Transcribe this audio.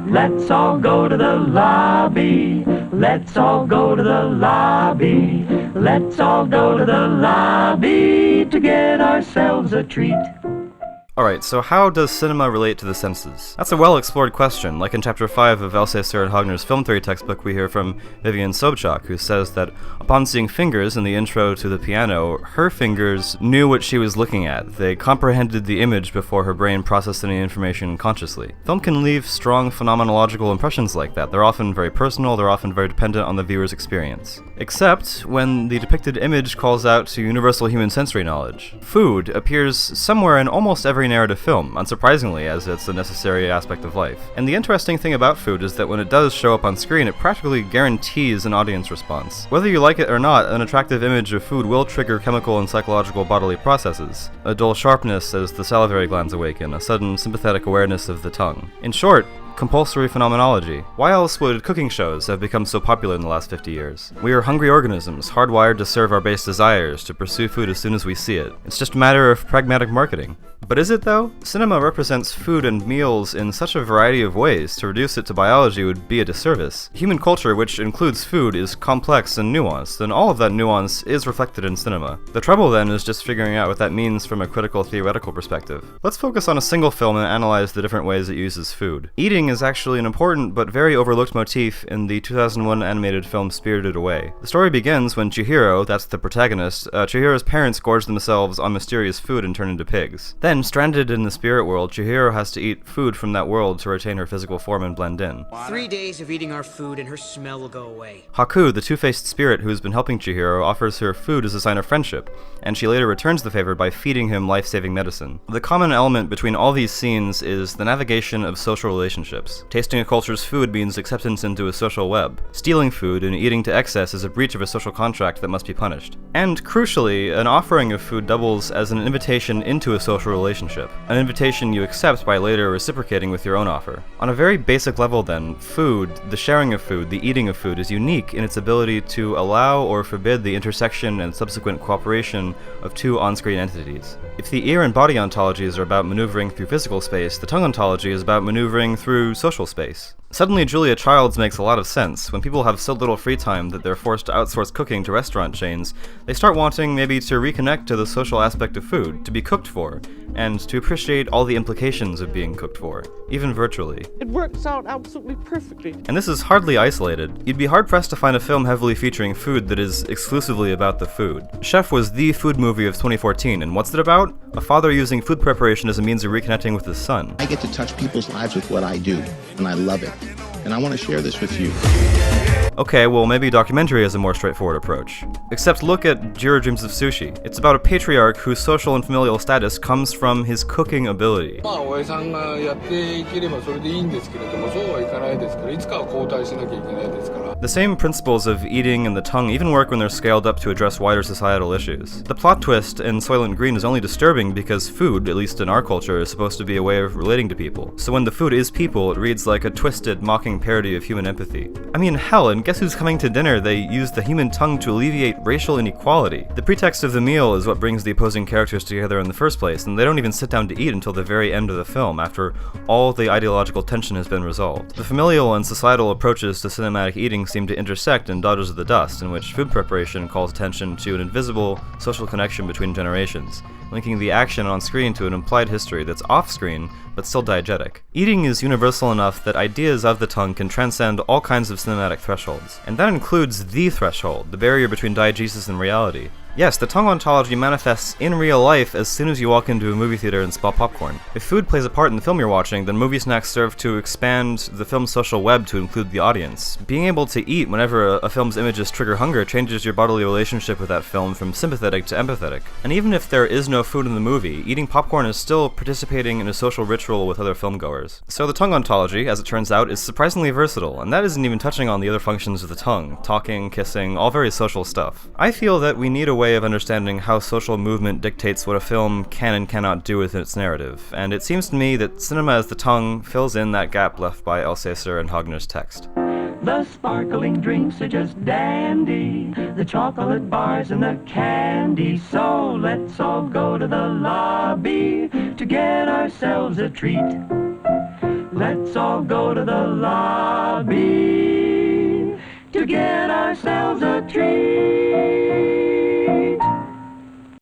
Let's all go to the lobby. Let's all go to the lobby. Let's all go to the lobby to get ourselves a treat. Alright, so how does cinema relate to the senses? That's a well-explored question. Like in Chapter 5 of Alsacer and Hogner's film theory textbook, we hear from Vivian Sobchak, who says that upon seeing fingers in the intro to the piano, her fingers knew what she was looking at. They comprehended the image before her brain processed any information consciously. Film can leave strong phenomenological impressions like that. They're often very personal, they're often very dependent on the viewer's experience. Except when the depicted image calls out to universal human sensory knowledge. Food appears somewhere in almost every narrative film, unsurprisingly, as it's a necessary aspect of life. And the interesting thing about food is that when it does show up on screen, it practically guarantees an audience response. Whether you like it or not, an attractive image of food will trigger chemical and psychological bodily processes. A dull sharpness as the salivary glands awaken, a sudden sympathetic awareness of the tongue. In short, compulsory phenomenology. Why else would cooking shows have become so popular in the last 50 years? We are hungry organisms, hardwired to serve our base desires, to pursue food as soon as we see it. It's just a matter of pragmatic marketing. But is it though? Cinema represents food and meals in such a variety of ways, to reduce it to biology would be a disservice. Human culture, which includes food, is complex and nuanced, and all of that nuance is reflected in cinema. The trouble then is just figuring out what that means from a critical theoretical perspective. Let's focus on a single film and analyze the different ways it uses food. Eating is actually an important but very overlooked motif in the 2001 animated film Spirited Away. The story begins when Chihiro, that's the protagonist, Chihiro's parents gorge themselves on mysterious food and turn into pigs. Then, stranded in the spirit world, Chihiro has to eat food from that world to retain her physical form and blend in. 3 days of eating our food and her smell will go away. Haku, the two-faced spirit who has been helping Chihiro, offers her food as a sign of friendship, and she later returns the favor by feeding him life-saving medicine. The common element between all these scenes is the navigation of social relationships. Tasting a culture's food means acceptance into a social web. Stealing food and eating to excess is a breach of a social contract that must be punished. And crucially, an offering of food doubles as an invitation into a social relationship, an invitation you accept by later reciprocating with your own offer. On a very basic level then, food, the sharing of food, the eating of food, is unique in its ability to allow or forbid the intersection and subsequent cooperation of two on-screen entities. If the ear and body ontologies are about maneuvering through physical space, the tongue ontology is about maneuvering through social space. Suddenly, Julia Childs makes a lot of sense. When people have so little free time that they're forced to outsource cooking to restaurant chains, they start wanting maybe to reconnect to the social aspect of food, to be cooked for, and to appreciate all the implications of being cooked for, even virtually. It works out absolutely perfectly. And this is hardly isolated. You'd be hard-pressed to find a film heavily featuring food that is exclusively about the food. Chef was the food movie of 2014, and what's it about? A father using food preparation as a means of reconnecting with his son. I get to touch people's lives with what I do, and I love it. And I want to share this with you. Okay, well maybe documentary is a more straightforward approach. Except look at Jiro Dreams of Sushi. It's about a patriarch whose social and familial status comes from his cooking ability. The same principles of eating and the tongue even work when they're scaled up to address wider societal issues. The plot twist in Soylent Green is only disturbing because food, at least in our culture, is supposed to be a way of relating to people. So when the food is people, it reads like a twisted, mocking parody of human empathy. I mean, hell, and guess who's coming to dinner? They use the human tongue to alleviate racial inequality. The pretext of the meal is what brings the opposing characters together in the first place, and they don't even sit down to eat until the very end of the film, after all the ideological tension has been resolved. The familial and societal approaches to cinematic eating seem to intersect in Daughters of the Dust, in which food preparation calls attention to an invisible social connection between generations, linking the action on screen to an implied history that's off-screen, but still diegetic. Eating is universal enough that ideas of the tongue can transcend all kinds of cinematic thresholds, and that includes the threshold, the barrier between diegesis and reality. Yes, the tongue ontology manifests in real life as soon as you walk into a movie theater and spot popcorn. If food plays a part in the film you're watching, then movie snacks serve to expand the film's social web to include the audience. Being able to eat whenever a film's images trigger hunger changes your bodily relationship with that film from sympathetic to empathetic. And even if there is no food in the movie, eating popcorn is still participating in a social ritual with other filmgoers. So the tongue ontology, as it turns out, is surprisingly versatile, and that isn't even touching on the other functions of the tongue, talking, kissing, all very social stuff. I feel that we need a way of understanding how social movement dictates what a film can and cannot do within its narrative, and it seems to me that cinema as the tongue fills in that gap left by Alsacer and Hogner's text. The sparkling drinks are just dandy, the chocolate bars and the candy, so let's all go to the lobby to get ourselves a treat. Let's all go to the lobby to get ourselves a treat.